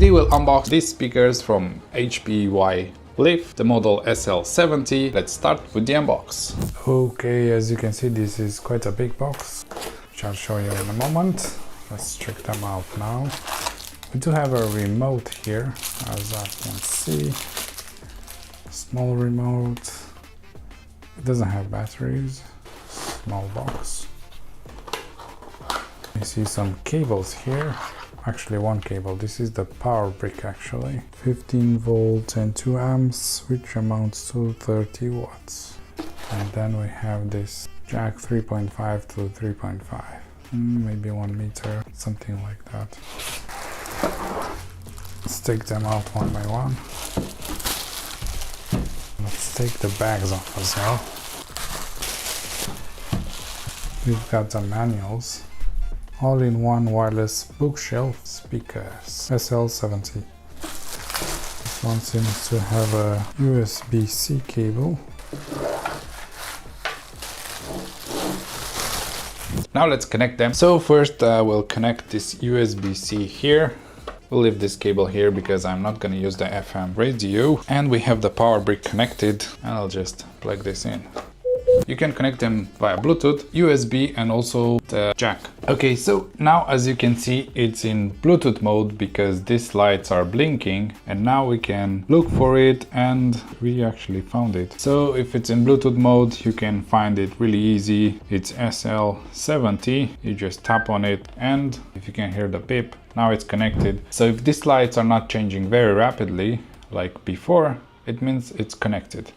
Today we'll unbox these speakers from HPYLIF, the model SL70. Let's start with the unbox. Okay, as you can see, this is quite a big box, which I'll show you in a moment. Let's check them out now. We do have a remote here, as I can see. Small remote. It doesn't have batteries. Small box. You see some cables here. Actually, one cable. This is the power brick actually. 15 volts and 2 amps, which amounts to 30 watts. And then we have this jack 3.5 to 3.5. Maybe 1 meter, something like that. Let's take them out one by one. Let's take the bags off as well. We've got the manuals. All-in-one wireless bookshelf speakers, SL70. This one seems to have a USB-C cable. Now let's connect them. So first we'll connect this USB-C here. We'll leave this cable here because I'm not going to use the FM radio. And we have the power brick connected, and I'll just plug this in. You can connect them via Bluetooth, USB, and also the jack. Okay, so now as you can see, it's in Bluetooth mode because these lights are blinking, and now we can look for it, and we actually found it. So if it's in Bluetooth mode, you can find it really easy. It's SL70. You just tap on it, and if you can hear the beep, now it's connected. So if these lights are not changing very rapidly like before, it means it's connected.